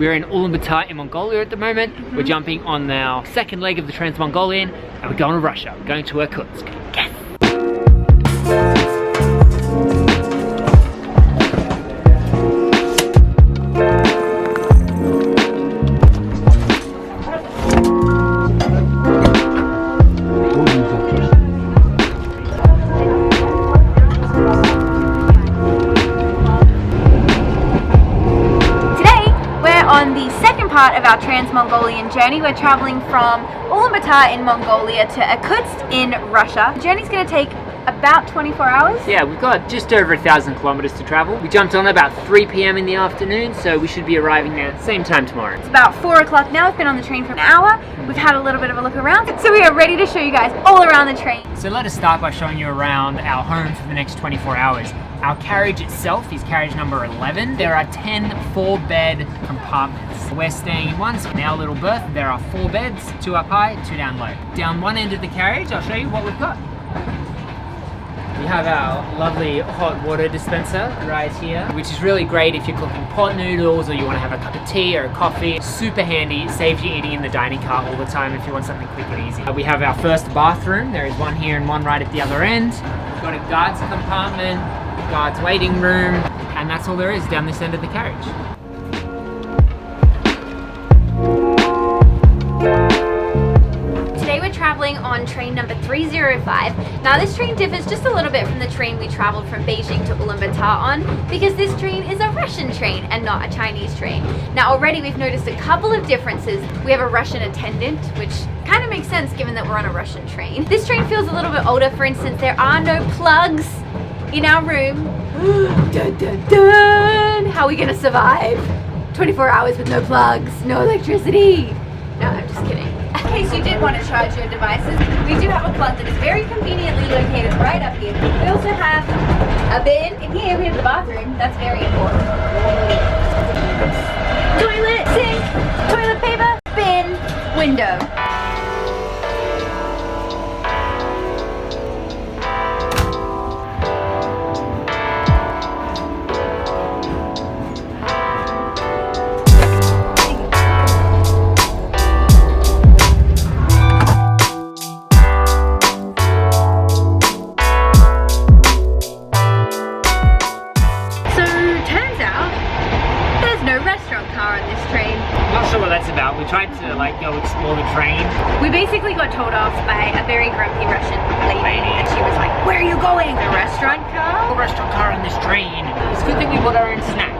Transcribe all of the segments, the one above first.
We're in Ulaanbaator in Mongolia at the moment. We're jumping on our second leg of the Trans-Mongolian and we're going to Russia. We're going to Irkutsk. Yes! On the second part of our Trans-Mongolian journey, we're traveling from Ulaanbaator in Mongolia to Irkutsk in Russia. The journey's going to take about 24 hours. Yeah, we've got just over 1,000 kilometers to travel. We jumped on about 3 p.m. in the afternoon, so we should be arriving there at the same time tomorrow. It's about 4 o'clock now. We've been on the train for an hour. We've had a little bit of a look around, so we are ready to show you guys all around the train. So let us start by showing you around our home for the next 24 hours. Our carriage itself is carriage number 11. There are 10 4-bed compartments. We're staying in one, so in our little berth, there are 4 beds, 2 up high, 2 down low. Down one end of the carriage, I'll show you what we've got. We have our lovely hot water dispenser right here, which is really great if you're cooking pot noodles or you want to have a cup of tea or a coffee. Super handy, saves you eating in the dining car all the time if you want something quick and easy. We have our first bathroom. There is one here and one right at the other end. We've got a guard's compartment, guard's waiting room, and that's all there is down this end of the carriage. Today we're traveling on train number 305. Now this train differs just a little bit from the train we traveled from Beijing to Ulaanbaatar on, because this train is a Russian train and not a Chinese train. Now already we've noticed a couple of differences. We have a Russian attendant, which kind of makes sense given that we're on a Russian train. This train feels a little bit older. For instance, there are no plugs in our room. Dun, dun, dun. How are we gonna survive 24 hours with no plugs, no electricity? No, I'm just kidding. In case you did want to charge your devices, we do have a plug that is very conveniently located right up here. We also have a bin. In here we have the bathroom. That's very important. Toilet, sink, toilet paper, bin, window. We tried to go explore the train. We basically got told off by a very grumpy Russian lady, and she was like, "Where are you going? The restaurant car?" The restaurant car on this train. It's a good thing we bought our own snacks.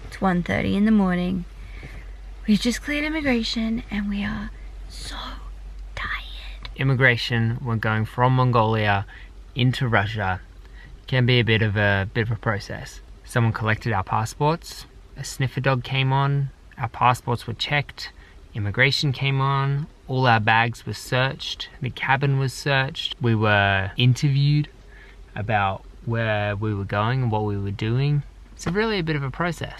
It's 1:30 in the morning. We've just cleared immigration and we are so tired. Immigration, we're going from Mongolia into Russia. Can be a bit of a process. Someone collected our passports, a sniffer dog came on, our passports were checked, immigration came on, all our bags were searched, the cabin was searched, we were interviewed about where we were going and what we were doing. It's really a bit of a process.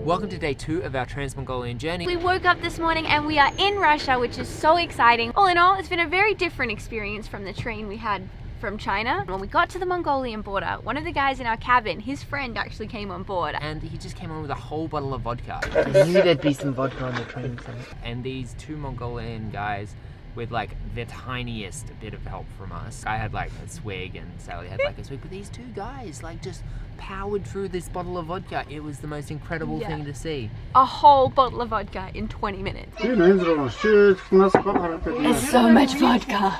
Welcome to day 2 of our Trans-Mongolian journey. We woke up this morning and we are in Russia, which is so exciting. All in all, it's been a very different experience from the train we had from China. When we got to the Mongolian border, one of the guys in our cabin, his friend actually came on board. And he just came on with a whole bottle of vodka. I knew there'd be some vodka on the train. And these 2 Mongolian guys with the tiniest bit of help from us. I had a swig and Sally had a swig, but these 2 guys just powered through this bottle of vodka. It was the most incredible thing to see. A whole bottle of vodka in 20 minutes. It's so much vodka.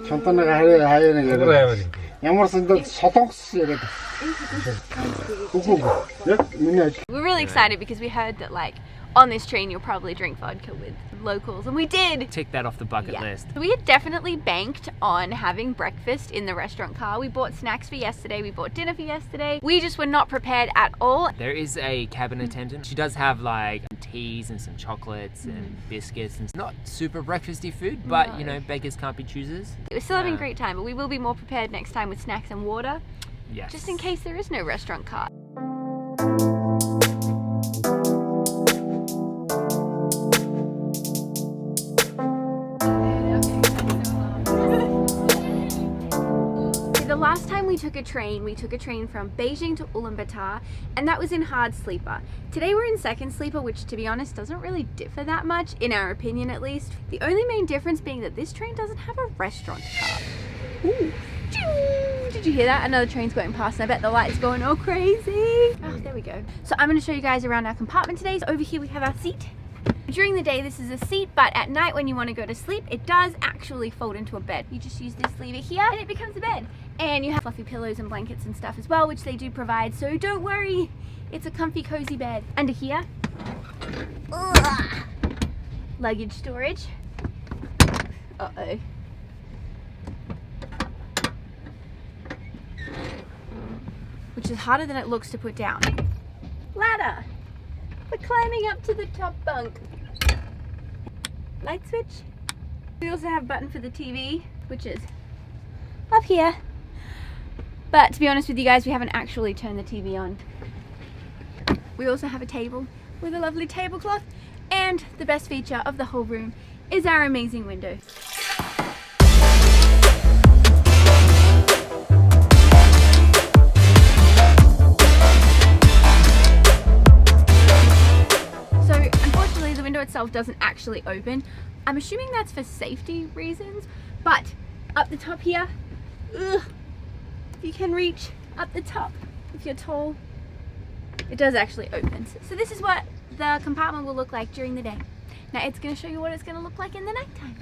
Чонтоног хаяа нэг ямар сандал солонгос яриад. We're really excited because we heard that like on this train you'll probably drink vodka with locals, and we did. Tick that off the bucket list. So we had definitely banked on having breakfast in the restaurant car. We bought snacks for yesterday, we bought dinner for yesterday. We just were not prepared at all. There is a cabin attendant. She does have like teas and some chocolates and biscuits, and not super breakfasty food, but you know, beggars can't be choosers. We're still having a great time, but we will be more prepared next time with snacks and water. Yes. Just in case there is no restaurant car. The last time we took a train from Beijing to Ulaanbaator, and that was in hard sleeper. Today we're in second sleeper, which to be honest doesn't really differ that much, in our opinion at least. The only main difference being that this train doesn't have a restaurant car. Ooh. Did you hear that? Another train's going past, and I bet the light's going all crazy. Oh, there we go. So I'm going to show you guys around our compartment today. So over here we have our seat. During the day this is a seat, but at night when you want to go to sleep, it does actually fold into a bed. You just use this lever here and it becomes a bed. And you have fluffy pillows and blankets and stuff as well, which they do provide, so don't worry, it's a comfy cozy bed. Under here, luggage storage. Uh-oh. Which is harder than it looks to put down. Ladder. We're climbing up to the top bunk. Light switch. We also have a button for the TV, which is up here. But to be honest with you guys, we haven't actually turned the TV on. We also have a table with a lovely tablecloth, and the best feature of the whole room is our amazing window. Itself doesn't actually open. I'm assuming that's for safety reasons, but up the top here, you can reach up the top if you're tall. It does actually open. So this is what the compartment will look like during the day. Now it's going to show you what it's going to look like in the nighttime.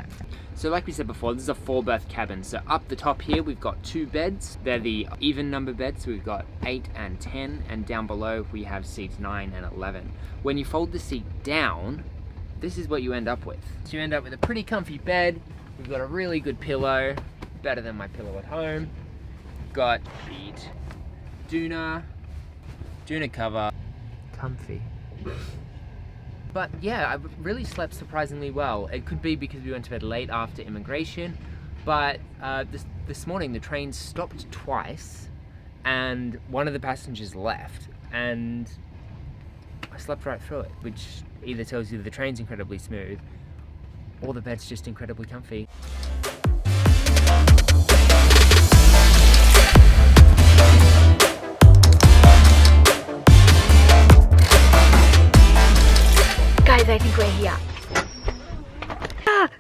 So like we said before, this is a 4-berth cabin. So up the top here, we've got 2 beds. They're the even number beds. So we've got 8 and 10, and down below we have seats 9 and 11. When you fold the seat down, this is what you end up with. So you end up with a pretty comfy bed. We've got a really good pillow, better than my pillow at home. Got beat, doona cover, comfy. But yeah, I really slept surprisingly well. It could be because we went to bed late after immigration, but this morning the train stopped twice and one of the passengers left, and I slept right through it, which either tells you the train's incredibly smooth or the bed's just incredibly comfy. Guys, I think we're here.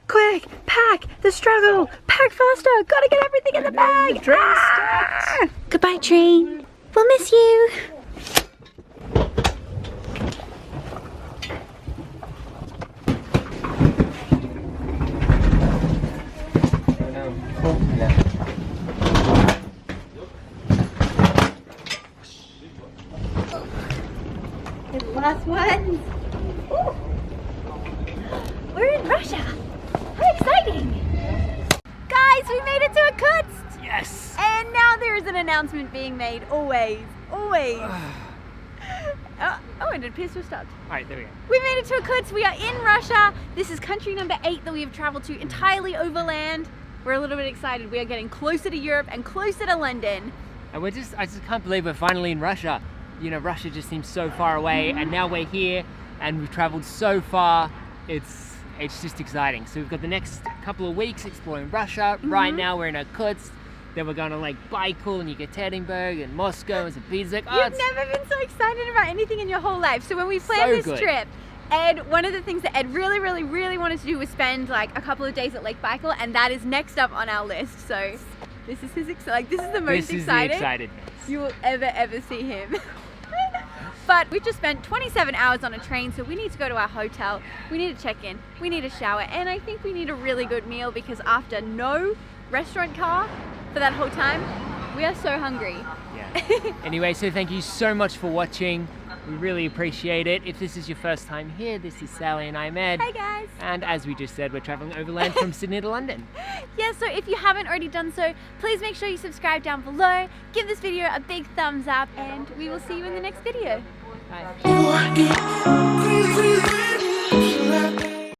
Quick, pack, the struggle, pack faster, gotta get everything in the bag. Goodbye train, we'll miss you. The last ones. Ooh. We're in Russia. How exciting! Guys, we made it to Irkutsk. Yes! And now there is an announcement being made. Always. And it appears to have stopped. Alright, there we go. We made it to Irkutsk. We are in Russia. This is country number 8 that we have traveled to entirely overland. We're a little bit excited. We are getting closer to Europe and closer to London. And I just can't believe we're finally in Russia. You know, Russia just seems so far away, and now we're here and we've traveled so far. It's just exciting. So we've got the next couple of weeks exploring Russia. Right now we're in Irkutsk. Then we're going to like Baikal and Yekaterinburg and Moscow and St. Petersburg. You've never been so excited about anything in your whole life. So when we planned this trip, Ed, one of the things that Ed really wanted to do was spend like a couple of days at Lake Baikal, and that is next up on our list. So this is his this is the most excited you will ever see him. But we've just spent 27 hours on a train, so we need to go to our hotel, we need to check in, we need a shower, and I think we need a really good meal, because after no restaurant car for that whole time. We are so hungry. Yeah. Anyway, so thank you so much for watching. We really appreciate it. If this is your first time here, this is Sally and I'm Ed. Hey guys. And as we just said, we're traveling overland from Sydney to London. Yeah, so if you haven't already done so, please make sure you subscribe down below, give this video a big thumbs up, and we will see you in the next video. Bye.